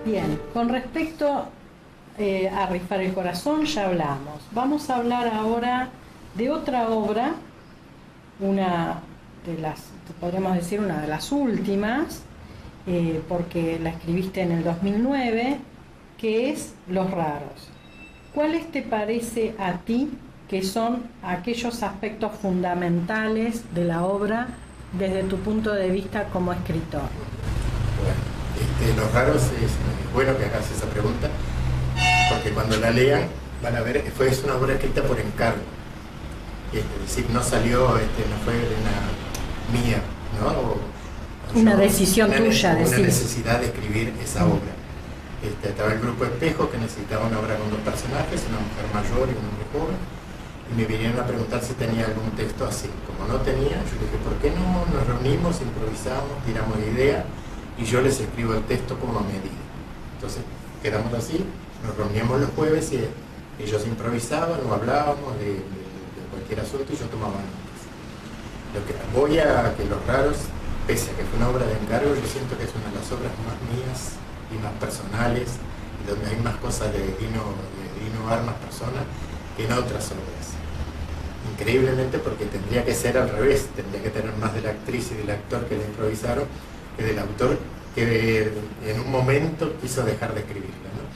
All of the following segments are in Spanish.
Bien, con respecto a Rifar el Corazón ya hablamos. Vamos a hablar ahora de otra obra, una de las, podríamos decir, una de las últimas, porque la escribiste en el 2009, que es Los Raros. ¿Cuáles te parece a ti que son aquellos aspectos fundamentales de la obra desde tu punto de vista como escritor? Bueno, Los Raros es bueno que hagas esa pregunta, porque cuando la lean van a ver, es una obra escrita por encargo. Es decir, no salió, no fue mía, ¿no? Una decisión tuya, una necesidad de escribir esa obra. Estaba el grupo Espejo, que necesitaba una obra con dos personajes, una mujer mayor y un hombre joven, y me vinieron a preguntar si tenía algún texto así. Como no tenía, yo dije, ¿por qué no nos reunimos, improvisamos, tiramos la idea, y yo les escribo el texto como a medida? Entonces, quedamos así, nos reuníamos los jueves y ellos improvisaban o hablábamos de cualquier asunto y yo tomaba notas. Lo que voy a que Los Raros, pese a que fue una obra de encargo, yo siento que es una de las obras más mías y más personales, y donde hay más cosas de Dino Armas persona que en otras obras. Increíblemente, porque tendría que ser al revés, tendría que tener más de la actriz y del actor que la improvisaron que del autor que en un momento quiso dejar de escribirla, ¿no?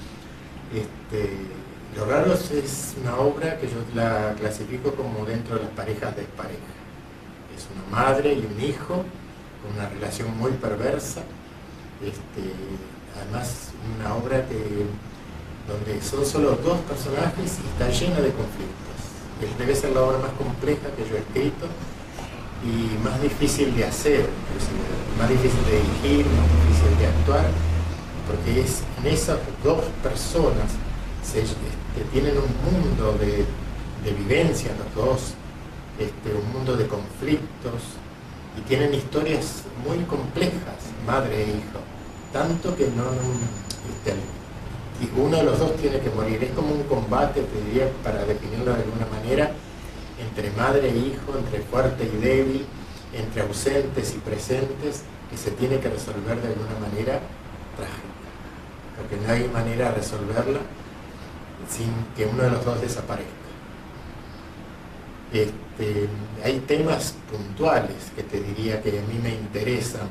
Los Raros es una obra que yo la clasifico como dentro de las parejas despareja. Es una madre y un hijo con una relación muy perversa. Además, una obra donde son solo dos personajes y está llena de conflictos. Debe ser la obra más compleja que yo he escrito y más difícil de hacer, inclusive, más difícil de dirigir, más difícil de actuar, porque en esas dos personas tienen un mundo de vivencia los dos, un mundo de conflictos, y tienen historias muy complejas, madre e hijo, tanto que y uno de los dos tiene que morir. Es como un combate, te diría, para definirlo de alguna manera, entre madre e hijo, entre fuerte y débil, entre ausentes y presentes, que se tiene que resolver de alguna manera trágica, porque no hay manera de resolverla sin que uno de los dos desaparezca. Hay temas puntuales que te diría que a mí me interesan,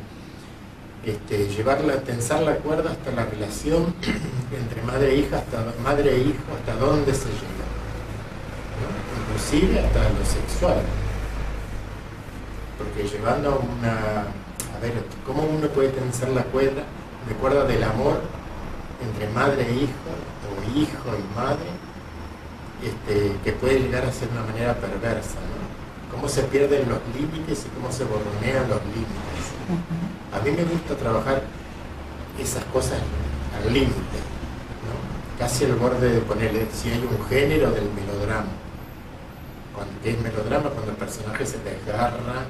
tensar la cuerda hasta la relación entre madre e hijo, hasta dónde se llega, ¿no? Inclusive hasta lo sexual, porque llevando a ver, ¿cómo uno puede tensar la cuerda del amor entre madre e hijo, o hijo y madre, que puede llegar a ser de una manera perversa, ¿no? Cómo se pierden los límites y cómo se borronean los límites. A mí me gusta trabajar esas cosas al límite, ¿no? Casi al borde de ponerle, si hay un género del melodrama. ¿Qué es melodrama? Cuando el personaje se desgarra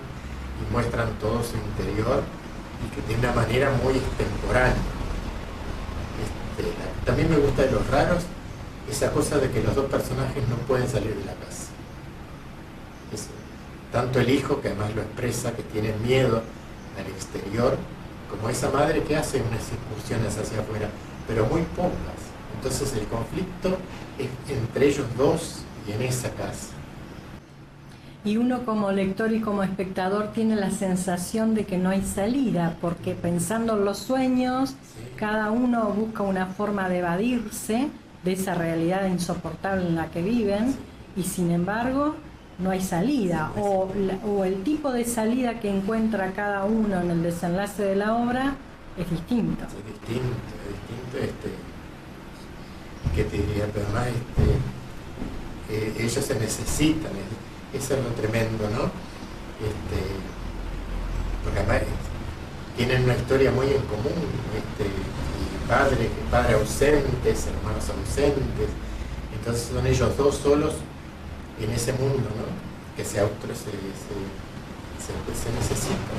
y muestran todo su interior y que de una manera muy extemporánea. También me gusta de Los Raros esa cosa de que los dos personajes no pueden salir de la casa. Tanto el hijo, que además lo expresa, que tiene miedo al exterior, como esa madre que hace unas incursiones hacia afuera, pero muy pocas. Entonces el conflicto es entre ellos dos y en esa casa. Y uno como lector y como espectador tiene la sensación de que no hay salida, porque pensando en los sueños, sí, cada uno busca una forma de evadirse de esa realidad insoportable en la que viven, sí, y sin embargo no hay salida, sí, o el tipo de salida que encuentra cada uno en el desenlace de la obra es distinto. Es distinto, ¿qué te diría? Pero además ellos se necesitan, eso es lo tremendo, ¿no? Porque además tienen una historia muy en común, padre ausentes, hermanos ausentes, entonces son ellos dos solos en ese mundo, ¿no? Que se necesitan.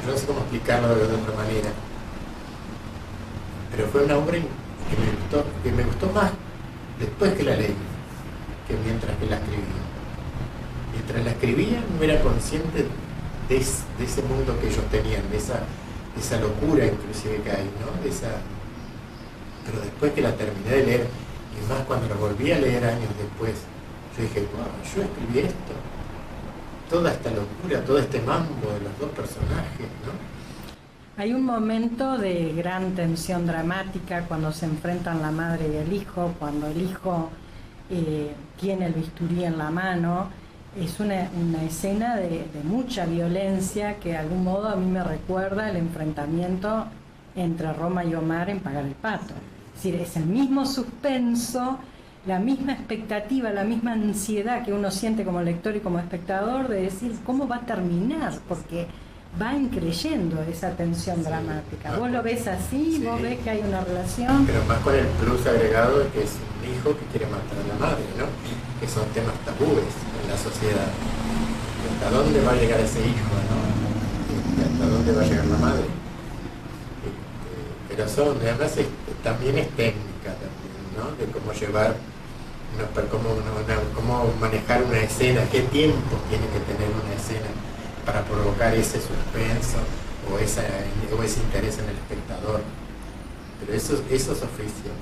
Yo no sé cómo explicarlo de otra manera, pero fue una obra que me gustó más después que la leí que mientras que la escribía. Mientras la escribía no era consciente de ese mundo que ellos tenían, de esa locura inclusive que hay, ¿no? pero después que la terminé de leer, y más cuando la volví a leer años después, yo dije, wow, yo escribí esto, toda esta locura, todo este mambo de los dos personajes, ¿no? Hay un momento de gran tensión dramática cuando se enfrentan la madre y el hijo, cuando el hijo tiene el bisturí en la mano. Es una escena de mucha violencia que de algún modo a mí me recuerda el enfrentamiento entre Roma y Omar en Pagar el Pato. Es decir, es el mismo suspenso, la misma expectativa, la misma ansiedad que uno siente como lector y como espectador de decir cómo va a terminar, porque va increyendo esa tensión dramática. ¿Vos lo ves así? Sí. ¿Vos ves que hay una relación? Pero más con el plus agregado de que es un hijo que quiere matar a la madre, ¿no? Que son temas tabúes en la sociedad. ¿Hasta dónde va a llegar ese hijo, no? ¿Hasta dónde va a llegar la madre? Pero además también es técnica también, ¿no? De cómo llevar, cómo manejar una escena, qué tiempo tiene que tener una escena para provocar ese suspenso o ese interés en el espectador. Pero esos oficios,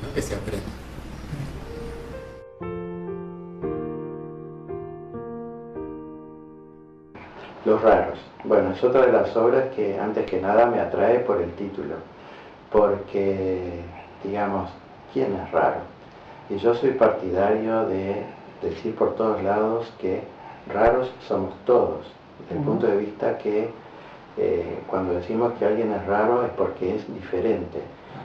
¿no? Que se aprenden. Los raros. Bueno, es otra de las obras que antes que nada me atrae por el título, porque, digamos, ¿quién es raro? Y yo soy partidario de decir por todos lados que raros somos todos, desde el punto de vista que cuando decimos que alguien es raro es porque es diferente,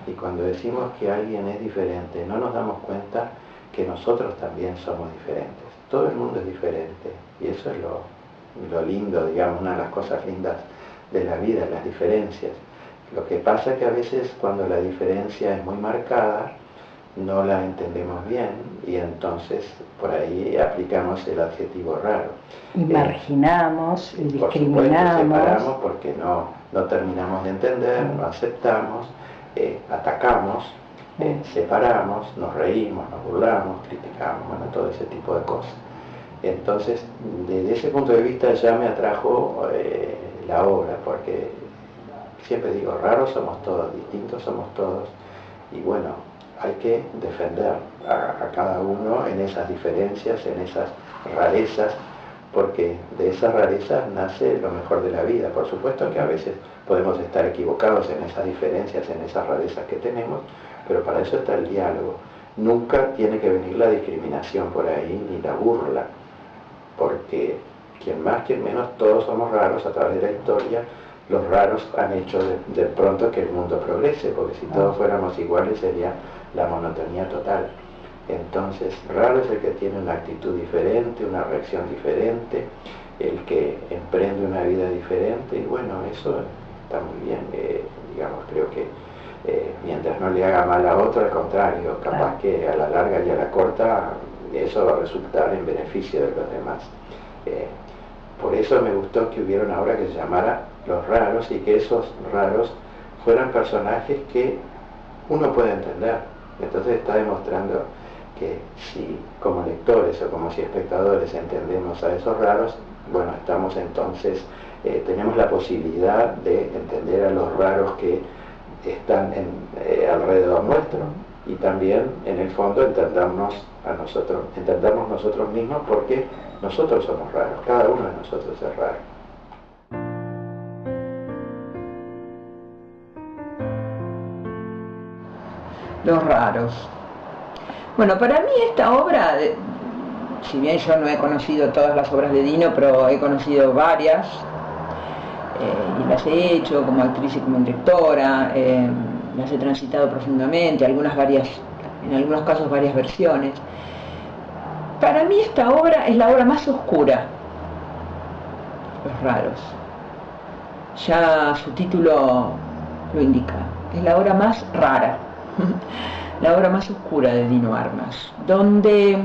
y cuando decimos que alguien es diferente no nos damos cuenta que nosotros también somos diferentes. Todo el mundo es diferente, y eso es lo lindo, digamos, una de las cosas lindas de la vida, las diferencias. Lo que pasa es que a veces cuando la diferencia es muy marcada, no la entendemos bien y entonces por ahí aplicamos el adjetivo raro. Y marginamos, y por discriminamos. supuesto, separamos porque no terminamos de entender, no aceptamos, atacamos, separamos, nos reímos, nos burlamos, criticamos, bueno, todo ese tipo de cosas. Entonces, desde ese punto de vista ya me atrajo la obra, porque siempre digo, raros somos todos, distintos somos todos, y bueno, hay que defender a cada uno en esas diferencias, en esas rarezas, porque de esas rarezas nace lo mejor de la vida. Por supuesto que a veces podemos estar equivocados en esas diferencias, en esas rarezas que tenemos, pero para eso está el diálogo. Nunca tiene que venir la discriminación por ahí, ni la burla, porque quien más, quien menos, todos somos raros a través de la historia. Los raros han hecho de pronto que el mundo progrese, porque si todos fuéramos iguales sería la monotonía total. Entonces, raro es el que tiene una actitud diferente, una reacción diferente, el que emprende una vida diferente, y bueno, eso está muy bien, digamos, creo que mientras no le haga mal a otro, al contrario, capaz que a la larga y a la corta, eso va a resultar en beneficio de los demás. Por eso me gustó que hubiera una obra que se llamara Los Raros, y que esos raros fueran personajes que uno puede entender. Entonces está demostrando que si como lectores o como si espectadores entendemos a esos raros, bueno, estamos entonces, tenemos la posibilidad de entender a los raros que están alrededor nuestro, y también en el fondo entendernos nosotros mismos, porque nosotros somos raros, cada uno de nosotros es raro. Los raros. Bueno, para mí esta obra, si bien yo no he conocido todas las obras de Dino, pero he conocido varias, y las he hecho como actriz y como directora, las he transitado profundamente, en algunos casos varias versiones. Para mí esta obra es la obra más oscura, Los Raros. Ya su título lo indica, es la obra más rara, la obra más oscura de Dino Armas, donde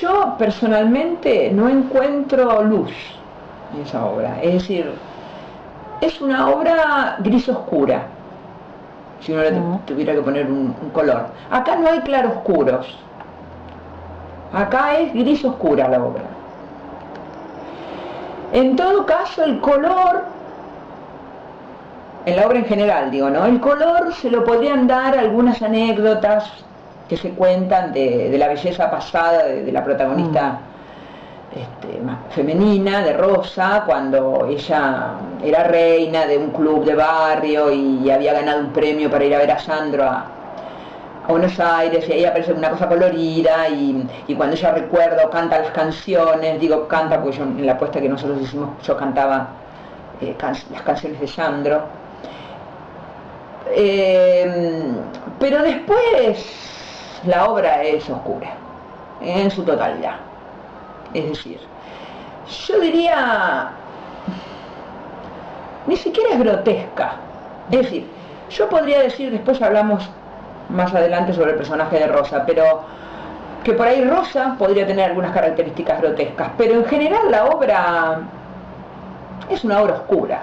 yo personalmente no encuentro luz en esa obra. Es decir, es una obra gris oscura, si uno le tuviera que poner un color. Acá no hay claroscuros, acá es gris oscura la obra. En todo caso, el color en la obra en general, digo, ¿no? El color se lo podrían dar algunas anécdotas que se cuentan de la belleza pasada de la protagonista femenina, de Rosa, cuando ella era reina de un club de barrio y había ganado un premio para ir a ver a Sandro a Buenos Aires, y ahí aparece una cosa colorida y cuando ella recuerda o canta las canciones, digo canta porque yo en la apuesta que nosotros hicimos yo cantaba las canciones de Sandro, pero después la obra es oscura en su totalidad, es decir, yo diría ni siquiera es grotesca, es decir, yo podría decir, después hablamos más adelante sobre el personaje de Rosa, pero que por ahí Rosa podría tener algunas características grotescas, pero en general la obra es una obra oscura,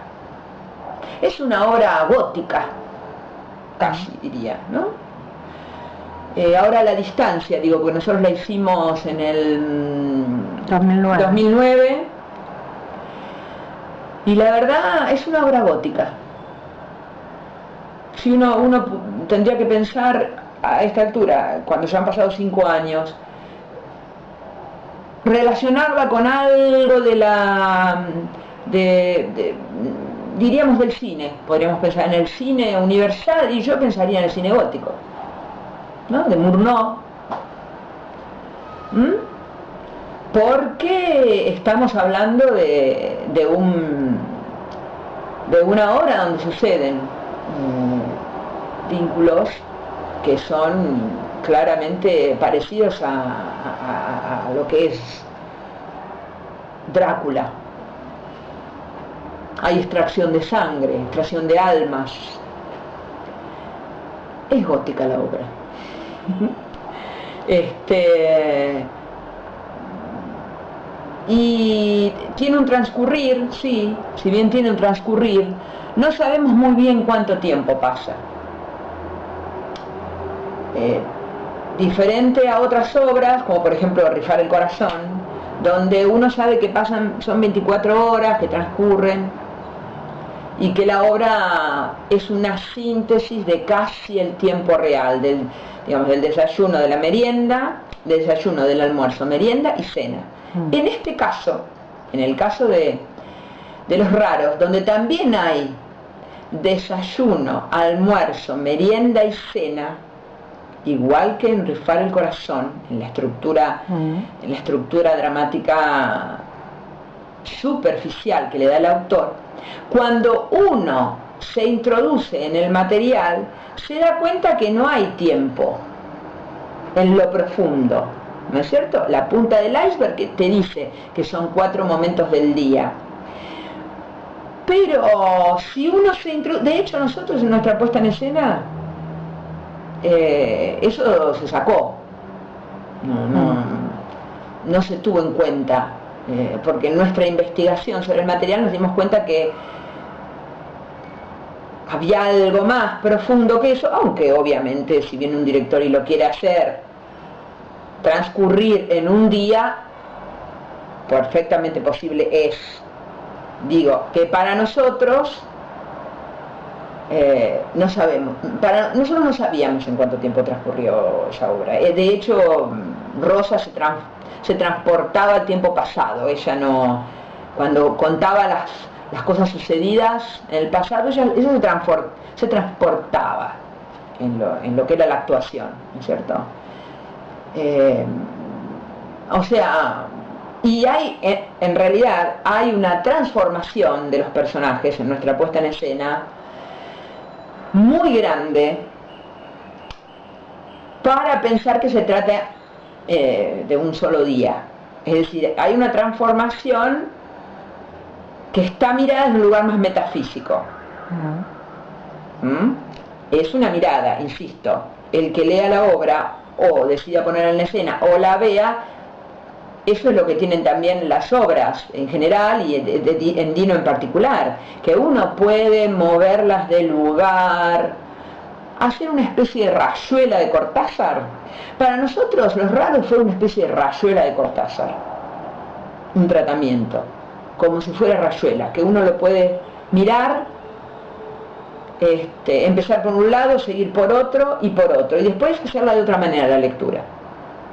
es una obra gótica, casi diría, ¿no? Ahora a la distancia, digo, porque nosotros la hicimos en el 2009 y la verdad es una obra gótica. Si uno tendría que pensar a esta altura, cuando ya han pasado 5 años, relacionarla con algo diríamos del cine, podríamos pensar en el cine universal y yo pensaría en el cine gótico, ¿no? De Murnau, porque estamos hablando de una obra donde suceden vínculos que son claramente parecidos a lo que es Drácula. Hay extracción de sangre, extracción de almas. Es gótica la obra. Y tiene un transcurrir, sí, si bien tiene un transcurrir, no sabemos muy bien cuánto tiempo pasa. Diferente a otras obras, como por ejemplo Rifar el corazón, donde uno sabe que son 24 horas que transcurren y que la obra es una síntesis de casi el tiempo real, del desayuno, de la merienda, del desayuno, del almuerzo, merienda y cena. En este caso, en el caso de los raros, donde también hay desayuno, almuerzo, merienda y cena, igual que en Rifar el corazón, en la estructura dramática superficial que le da el autor, cuando uno se introduce en el material, se da cuenta que no hay tiempo en lo profundo, ¿no es cierto? La punta del iceberg que te dice que son 4 momentos del día. Pero si uno se introduce, de hecho nosotros en nuestra puesta en escena, eso se sacó, no se tuvo en cuenta, porque en nuestra investigación sobre el material nos dimos cuenta que había algo más profundo que eso, aunque obviamente si viene un director y lo quiere hacer transcurrir en un día, perfectamente posible es. Digo que para nosotros no sabemos, nosotros no sabíamos en cuánto tiempo transcurrió esa obra. De hecho, Rosa se transportaba al tiempo pasado. Ella no, cuando contaba las cosas sucedidas en el pasado, ella se transportaba en lo que era la actuación, ¿no es cierto? O sea, y en realidad hay una transformación de los personajes en nuestra puesta en escena muy grande para pensar que se trata de un solo día. Es decir, hay una transformación que está mirada en un lugar más metafísico. Es una mirada, insisto, el que lea la obra o decida ponerla en la escena o la vea, eso es lo que tienen también las obras en general y en Dino en particular, que uno puede moverlas del lugar, hacer una especie de rayuela de Cortázar. Para nosotros Los Raros fue una especie de rayuela de Cortázar, un tratamiento, como si fuera rayuela, que uno lo puede mirar empezar por un lado, seguir por otro, y después hacerla de otra manera la lectura,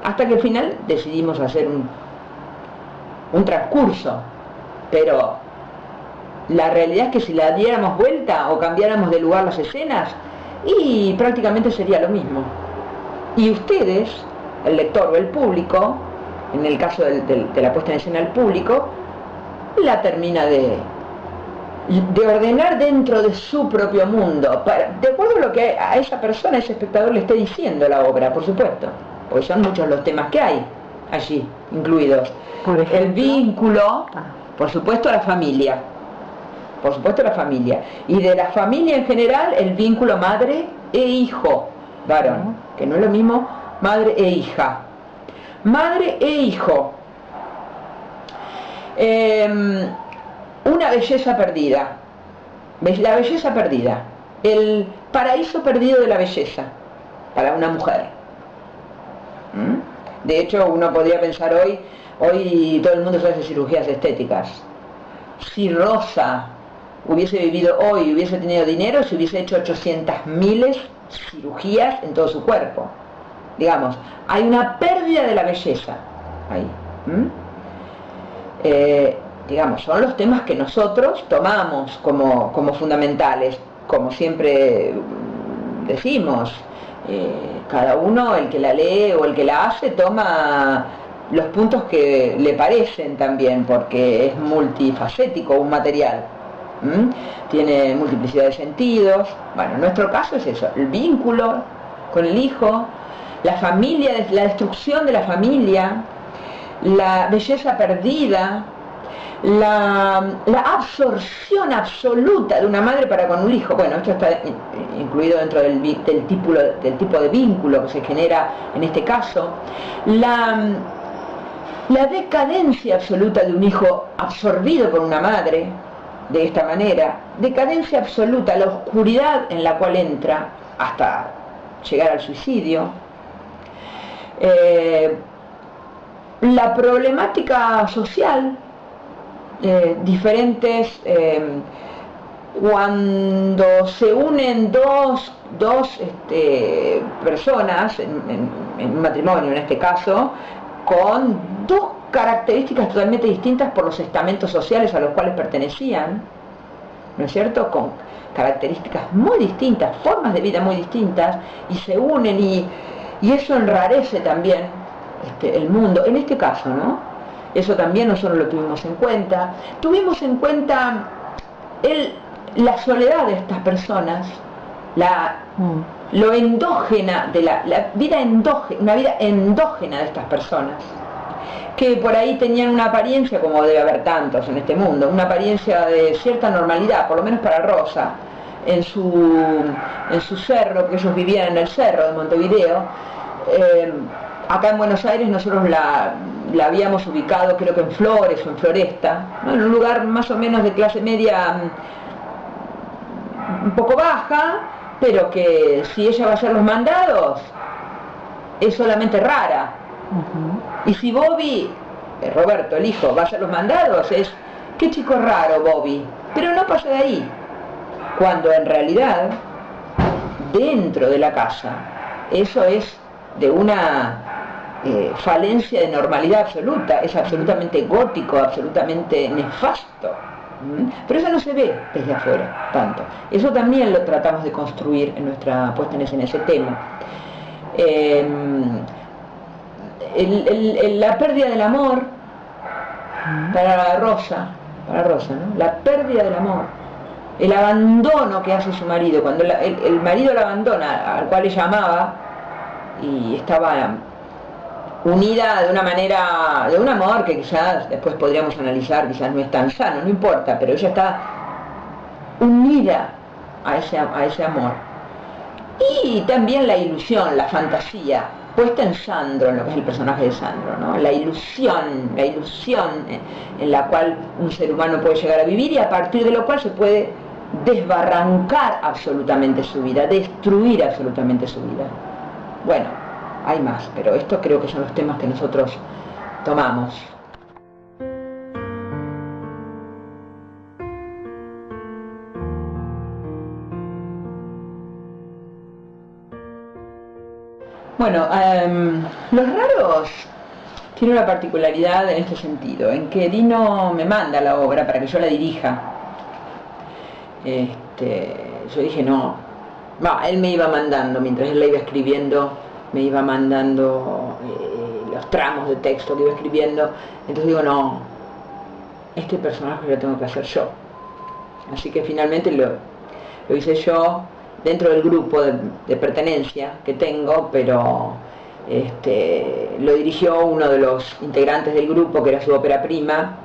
hasta que al final decidimos hacer un transcurso, pero la realidad es que si la diéramos vuelta o cambiáramos de lugar las escenas, y prácticamente sería lo mismo. Y ustedes, el lector o el público, en el caso de la puesta en escena del público, la termina de ordenar dentro de su propio mundo, de acuerdo a lo que a esa persona, a ese espectador le esté diciendo la obra, por supuesto, porque son muchos los temas que hay allí incluidos. Por ejemplo, el vínculo, por supuesto la familia, y de la familia en general el vínculo madre e hijo varón, que no es lo mismo madre e hija, madre e hijo. Una belleza perdida, la belleza perdida, el paraíso perdido de la belleza para una mujer. De hecho, uno podría pensar hoy todo el mundo se hace cirugías estéticas. Si Rosa hubiese vivido hoy, hubiese tenido dinero, se hubiese hecho 800.000 cirugías en todo su cuerpo. Digamos, hay una pérdida de la belleza ahí. Digamos, son los temas que nosotros tomamos como fundamentales, como siempre decimos. Cada uno, el que la lee o el que la hace, toma los puntos que le parecen también, porque es multifacético un material. Tiene multiplicidad de sentidos. Bueno, en nuestro caso es eso, el vínculo con el hijo, la familia, la destrucción de la familia, la belleza perdida, la absorción absoluta de una madre para con un hijo. Bueno, esto está incluido dentro del tipo de vínculo que se genera en este caso. La decadencia absoluta de un hijo absorbido por una madre de esta manera, decadencia absoluta, la oscuridad en la cual entra hasta llegar al suicidio, la problemática social, diferentes, cuando se unen dos personas en un matrimonio en este caso, con dos características totalmente distintas por los estamentos sociales a los cuales pertenecían, ¿no es cierto?, con características muy distintas, formas de vida muy distintas, y se unen, y eso enrarece también el mundo, en este caso, ¿no? Eso también nosotros lo tuvimos en cuenta. Tuvimos en cuenta la soledad de estas personas, lo endógena de la vida endógena, una vida endógena de estas personas, que por ahí tenían una apariencia, como debe haber tantos en este mundo, una apariencia de cierta normalidad, por lo menos para Rosa, en su cerro, que ellos vivían en el cerro de Montevideo. Acá en Buenos Aires nosotros la habíamos ubicado, creo que en Flores o en Floresta, ¿no?, en un lugar más o menos de clase media, un poco baja, pero que si ella va a hacer los mandados es solamente rara. Y si Bobby, Roberto, el hijo, va a hacer los mandados, es qué chico raro Bobby, pero no pasa de ahí, cuando en realidad dentro de la casa eso es de una falencia de normalidad absoluta, es absolutamente gótico, absolutamente nefasto. Pero eso no se ve desde afuera tanto. Eso también lo tratamos de construir en nuestra puesta en escena, ese tema. La pérdida del amor para Rosa, ¿no? La pérdida del amor, el abandono que hace su marido, cuando el marido la abandona, al cual ella amaba, y estaba unida de una manera, de un amor que quizás después podríamos analizar, quizás no es tan sano, no importa, pero ella está unida a ese amor. Y también la ilusión, la fantasía, puesta en Sandro, en lo que es el personaje de Sandro, ¿no? La ilusión en la cual un ser humano puede llegar a vivir, y a partir de lo cual se puede desbarrancar absolutamente su vida, destruir absolutamente su vida. Bueno, hay más, pero esto creo que son los temas que nosotros tomamos. Bueno, los raros tienen una particularidad en este sentido, en que Dino me manda la obra para que yo la dirija. Yo dije no, él me iba mandando, mientras él la iba escribiendo, me iba mandando los tramos de texto que iba escribiendo. Entonces digo, no, este personaje lo tengo que hacer yo. Así que finalmente lo hice yo dentro del grupo de pertenencia que tengo, pero lo dirigió uno de los integrantes del grupo, que era su ópera prima,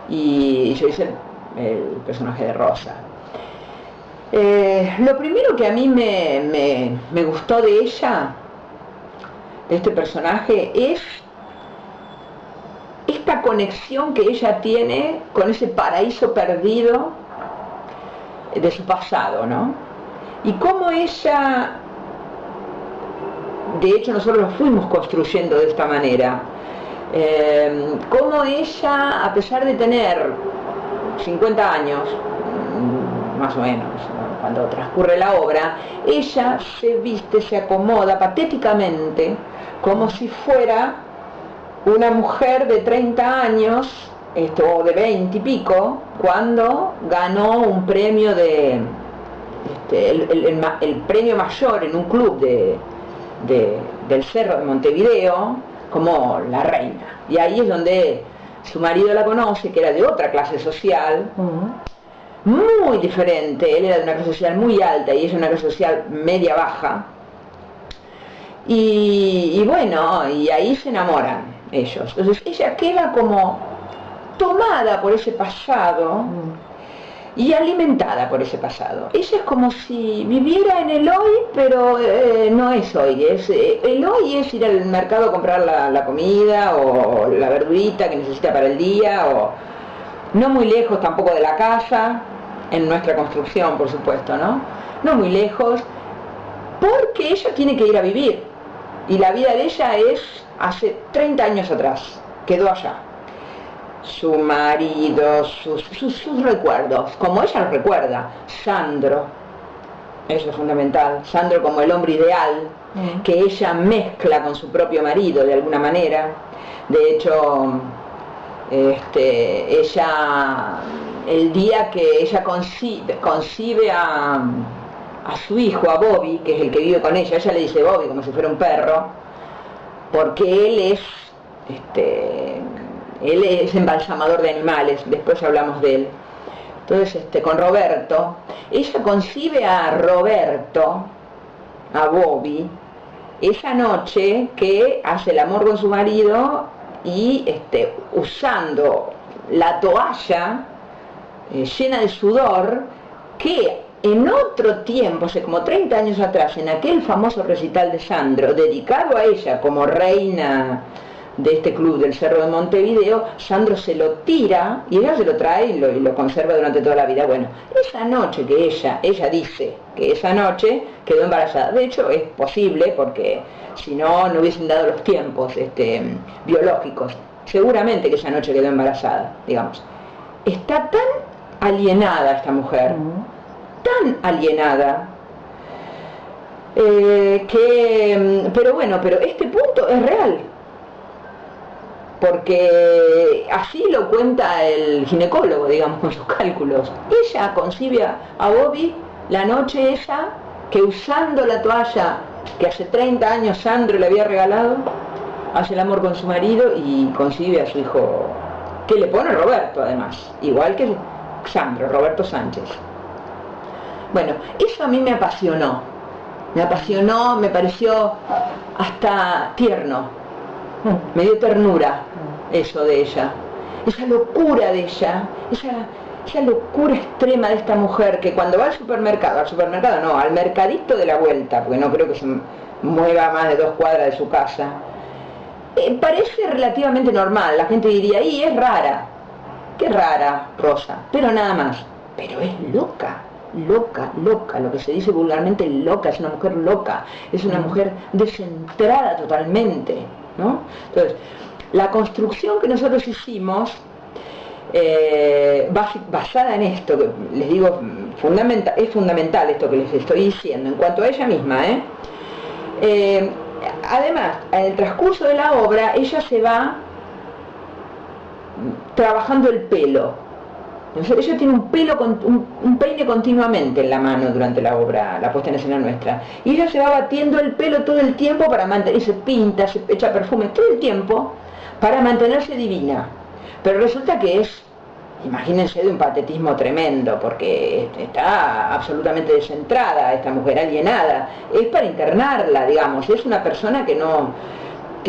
y yo hice el personaje de Rosa. Lo primero que a mí me gustó de ella, de este personaje, es esta conexión que ella tiene con ese paraíso perdido de su pasado, ¿no? Y cómo ella, de hecho nosotros lo fuimos construyendo de esta manera, cómo ella, a pesar de tener 50 años, más o menos, ¿no?, cuando transcurre la obra, ella se viste, se acomoda patéticamente como si fuera una mujer de 30 años, o de 20 y pico, cuando ganó un premio el premio mayor en un club del Cerro de Montevideo, como la reina. Y ahí es donde su marido la conoce, que era de otra clase social, muy diferente. Él era de una clase social muy alta y ella de una clase social media-baja. Y bueno, y ahí se enamoran ellos. Entonces ella queda como tomada por ese pasado y alimentada por ese pasado. Ella es como si viviera en el hoy, pero no es hoy. El hoy es ir al mercado a comprar la comida o la verdurita que necesita para el día, o no muy lejos tampoco de la casa, en nuestra construcción, por supuesto, ¿no? No muy lejos, porque ella tiene que ir a vivir. Y la vida de ella es hace 30 años atrás, quedó allá. Su marido, sus recuerdos, como ella los recuerda. Sandro, eso es fundamental. Sandro como el hombre ideal, que ella mezcla con su propio marido de alguna manera. De hecho, ella, el día que ella concibe a su hijo, a Bobby, que es el que vive con ella le dice Bobby como si fuera un perro, porque él es embalsamador de animales, después hablamos de él. Entonces, con Roberto, ella concibe a Roberto, a Bobby, esa noche que hace el amor con su marido y usando la toalla llena de sudor, que en otro tiempo, hace como 30 años atrás, en aquel famoso recital de Sandro, dedicado a ella como reina de este club del Cerro de Montevideo, Sandro se lo tira y ella se lo trae y lo conserva durante toda la vida. Bueno, esa noche que ella dice que esa noche quedó embarazada. De hecho es posible, porque si no hubiesen dado los tiempos biológicos. Seguramente que esa noche quedó embarazada, digamos. Está tan alienada esta mujer, tan alienada, pero este punto es real, porque así lo cuenta el ginecólogo, digamos, con sus cálculos. Ella concibe a Bobby la noche esa, que usando la toalla que hace 30 años Sandro le había regalado, hace el amor con su marido y concibe a su hijo, que le pone Roberto además, igual que Sandro, Roberto Sánchez. Bueno, eso a mí me apasionó, me pareció hasta tierno, me dio ternura eso de ella, esa locura de ella, esa locura extrema de esta mujer, que cuando va al supermercado no, al mercadito de la vuelta, porque no creo que se mueva más de 2 cuadras de su casa, parece relativamente normal. La gente diría, y es rara, qué rara Rosa, pero nada más. Pero es loca, lo que se dice vulgarmente loca, es una mujer loca, es una mujer descentrada totalmente, ¿no? Entonces, la construcción que nosotros hicimos, basada en esto, que les digo, es fundamental esto que les estoy diciendo, en cuanto a ella misma, además, en el transcurso de la obra, ella se va trabajando el pelo. Ella tiene un peine continuamente en la mano durante la obra, la puesta en escena nuestra. Y ella se va batiendo el pelo todo el tiempo para mantenerse, pinta, se echa perfume todo el tiempo para mantenerse divina. Pero resulta que es, imagínense, de un patetismo tremendo, porque está absolutamente descentrada esta mujer, alienada. Es para internarla, digamos. Es una persona que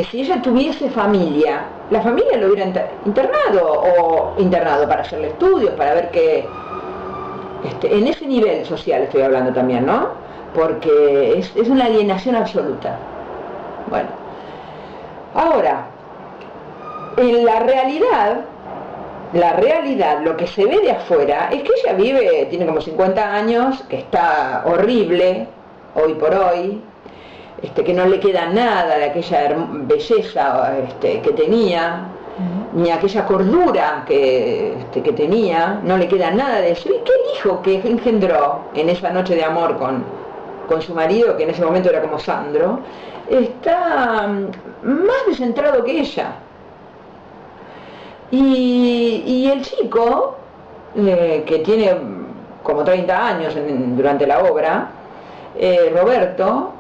si ella tuviese familia, la familia lo hubiera internado para hacerle estudios, para ver que en ese nivel social estoy hablando también, ¿no? Porque es una alienación absoluta. Bueno, ahora, en la realidad, lo que se ve de afuera es que ella tiene como 50 años, que está horrible hoy por hoy, que no le queda nada de aquella belleza que tenía, ni aquella cordura que tenía, no le queda nada de eso. ¿Y qué hijo que engendró en esa noche de amor con su marido, que en ese momento era como Sandro, está más descentrado que ella? Y el chico, que tiene como 30 años durante la obra, Roberto,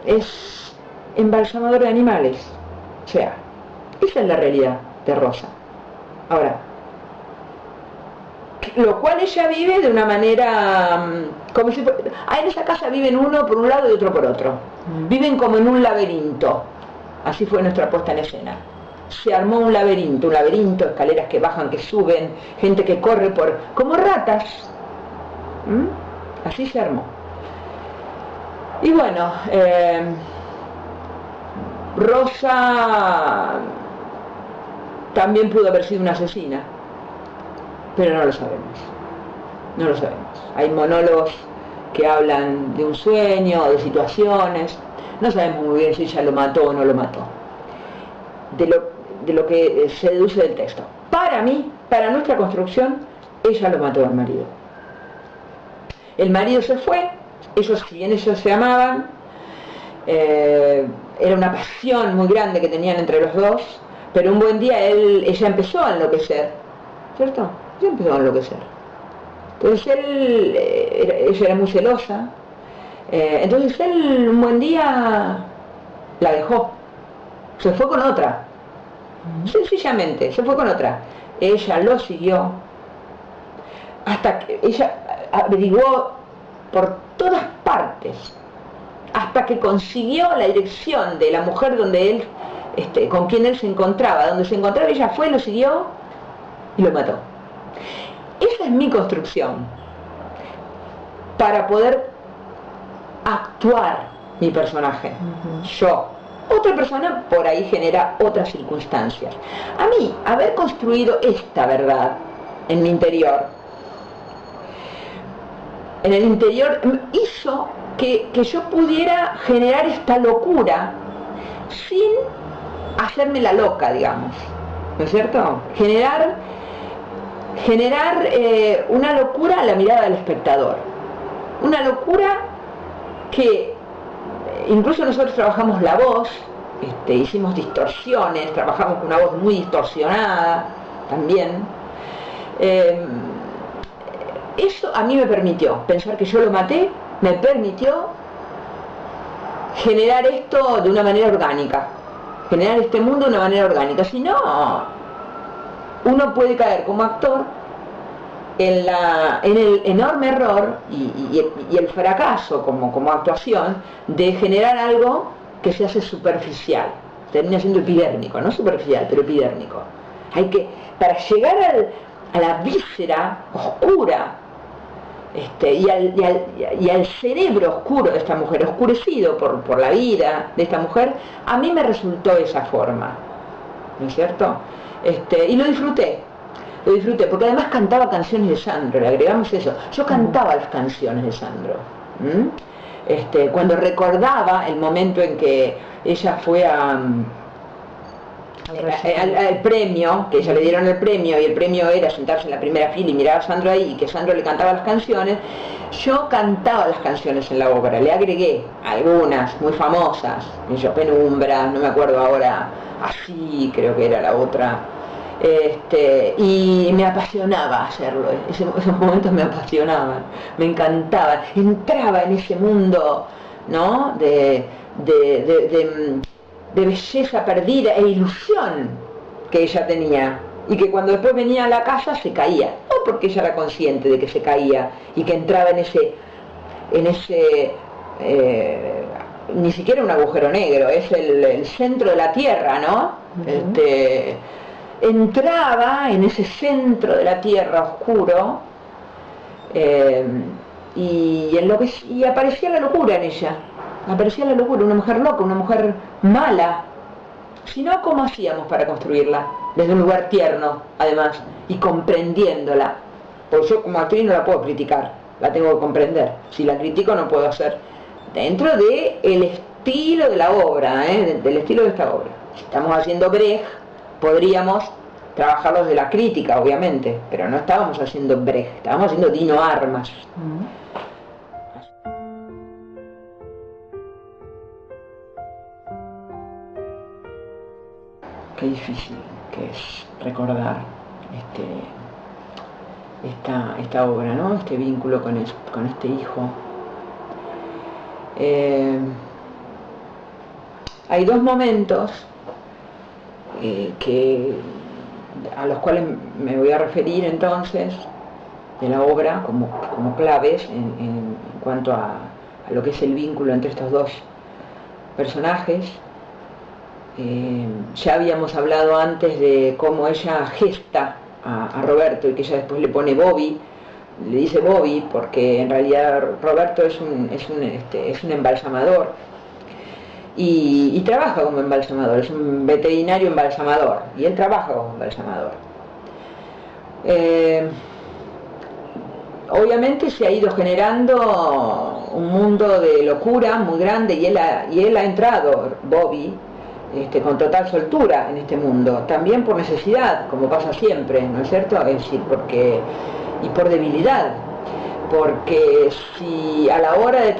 es embalsamador de animales. O sea, esa es la realidad de Rosa. Ahora, lo cual ella vive de una manera como si en esa casa viven uno por un lado y otro por otro. Viven como en un laberinto. Así fue nuestra puesta en escena. Se armó un laberinto, escaleras que bajan, que suben, gente que corre como ratas. Así se armó. Y bueno, Rosa también pudo haber sido una asesina, pero no lo sabemos. No lo sabemos. Hay monólogos que hablan de un sueño, de situaciones. No sabemos muy bien si ella lo mató o no lo mató. De lo que se deduce del texto. Para mí, para nuestra construcción, ella lo mató al marido. El marido se fue, si bien ellos se amaban, era una pasión muy grande que tenían entre los dos, pero un buen día ella empezó a enloquecer, ¿cierto? Ella empezó a enloquecer. Entonces ella era muy celosa, entonces él un buen día la dejó, se fue con otra, sencillamente, se fue con otra. Ella lo siguió, hasta que ella averiguó por todas partes, hasta que consiguió la dirección de la mujer donde él, con quien él se encontraba, ella fue, lo siguió y lo mató. Esa es mi construcción para poder actuar mi personaje. Yo. Otra persona por ahí genera otras circunstancias. A mí, haber construido esta verdad en mi interior, hizo que yo pudiera generar esta locura sin hacerme la loca, digamos, ¿no es cierto? Generar una locura a la mirada del espectador, una locura que incluso nosotros trabajamos la voz, hicimos distorsiones, trabajamos con una voz muy distorsionada también. Eso a mí me permitió, pensar que yo lo maté, me permitió generar esto de una manera orgánica, generar este mundo de una manera orgánica. Si no, uno puede caer como actor en el enorme error y el fracaso como actuación de generar algo que se hace superficial, termina siendo epidérmico, no superficial, pero epidérmico. Para llegar a la víscera oscura, y al cerebro oscuro de esta mujer, oscurecido por la vida de esta mujer, a mí me resultó esa forma, ¿no es cierto? Y lo disfruté, porque además cantaba canciones de Sandro, le agregamos eso. Yo cantaba las canciones de Sandro. Cuando recordaba el momento en que ella fue al premio, que ella le dieron el premio, y el premio era sentarse en la primera fila y mirar a Sandro ahí, y que Sandro le cantaba las canciones. Yo cantaba las canciones en la obra, le agregué algunas muy famosas, Yo Penumbra, no me acuerdo ahora, Así creo que era la otra, y me apasionaba hacerlo, esos momentos me apasionaban, me encantaban, entraba en ese mundo, ¿no?, de belleza perdida e ilusión que ella tenía, y que cuando después venía a la casa se caía, no porque ella era consciente de que se caía y que entraba en ese ni siquiera un agujero negro, es el centro de la Tierra, ¿no? Entraba en ese centro de la Tierra oscuro, y aparecía la locura en ella. Aparecía la locura, una mujer loca, una mujer mala. Si no, ¿cómo hacíamos para construirla? Desde un lugar tierno, además, y comprendiéndola. Porque yo como actriz no la puedo criticar, la tengo que comprender. Si la critico no puedo hacer dentro del estilo de la obra, del estilo de esta obra. Si estamos haciendo Brecht, podríamos trabajarlo desde la crítica, obviamente, pero no estábamos haciendo Brecht, estábamos haciendo Dino Armas. Qué difícil que es recordar esta obra, ¿no? Este vínculo con este hijo. Hay dos momentos a los cuales me voy a referir entonces de la obra como claves en cuanto a lo que es el vínculo entre estos dos personajes. Ya habíamos hablado antes de cómo ella gesta a Roberto, y que ella después le pone Bobby, le dice Bobby porque en realidad Roberto es un embalsamador y trabaja como embalsamador, es un veterinario embalsamador, y él trabaja como embalsamador. Obviamente se ha ido generando un mundo de locura muy grande, y él ha entrado, Bobby, con total soltura en este mundo, también por necesidad, como pasa siempre, ¿no es cierto? Es decir, y por debilidad, porque si a la hora de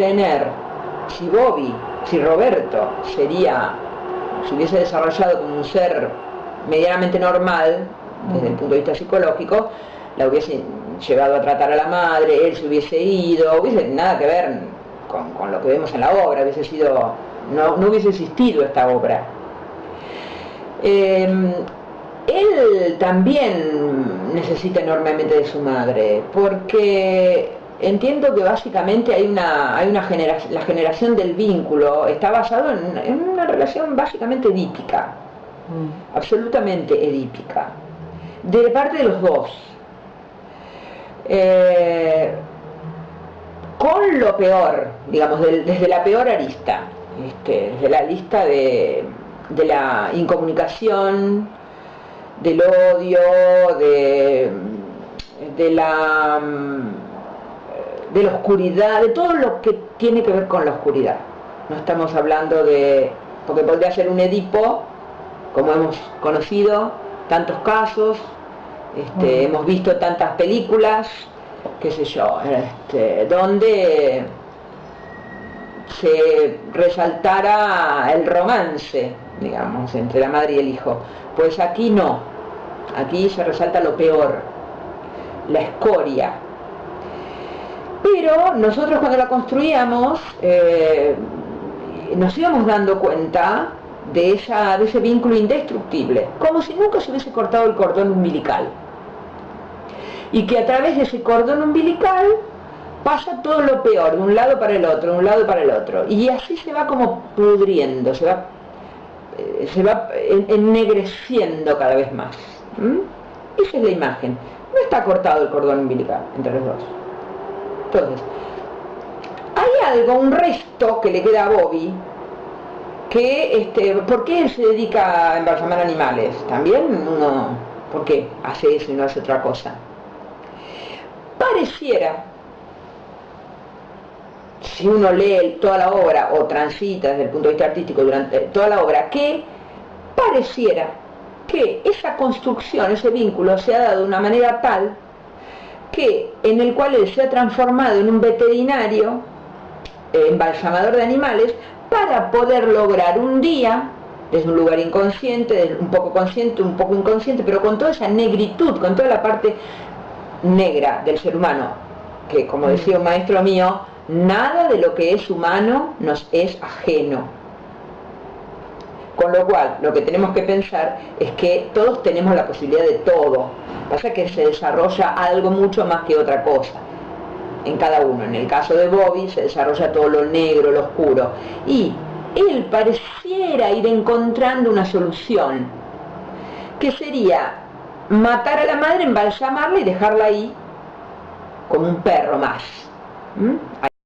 si Roberto se hubiese desarrollado como un ser medianamente normal, desde el punto de vista psicológico, la hubiese llevado a tratar a la madre, él se hubiese ido, hubiese nada que ver con lo que vemos en la obra, no hubiese existido esta obra. Él también necesita enormemente de su madre, porque entiendo que básicamente la generación del vínculo está basado en una relación básicamente edípica, absolutamente edípica, de parte de los dos, con lo peor, digamos, desde la peor arista, desde la lista de la incomunicación, del odio, de la oscuridad, de todo lo que tiene que ver con la oscuridad. No estamos hablando porque podría ser un Edipo, como hemos conocido tantos casos, hemos visto tantas películas, qué sé yo, donde se resaltara el romance, digamos, entre la madre y el hijo. Pues aquí no, aquí se resalta lo peor, la escoria. Pero nosotros cuando la construíamos nos íbamos dando cuenta de ese vínculo indestructible, como si nunca se hubiese cortado el cordón umbilical, y que a través de ese cordón umbilical pasa todo lo peor, de un lado para el otro, de un lado para el otro, y así se va como pudriendo, se va ennegreciendo cada vez más. Esa es la imagen. No está cortado el cordón umbilical entre los dos. Entonces, hay un resto que le queda a Bobby, que ¿por qué él se dedica a embalsamar animales? También ¿por qué hace eso y no hace otra cosa? Pareciera, si uno lee toda la obra o transita desde el punto de vista artístico durante toda la obra, que pareciera que esa construcción, ese vínculo se ha dado de una manera tal que en el cual él se ha transformado en un veterinario, embalsamador de animales, para poder lograr un día, desde un lugar inconsciente, un poco consciente, un poco inconsciente, pero con toda esa negritud, con toda la parte negra del ser humano, que como decía un maestro mío, nada de lo que es humano nos es ajeno. Con lo cual, lo que tenemos que pensar es que todos tenemos la posibilidad de todo. Pasa que se desarrolla algo mucho más que otra cosa en cada uno. En el caso de Bobby se desarrolla todo lo negro, lo oscuro. Y él pareciera ir encontrando una solución, que sería matar a la madre, embalsamarla y dejarla ahí como un perro más.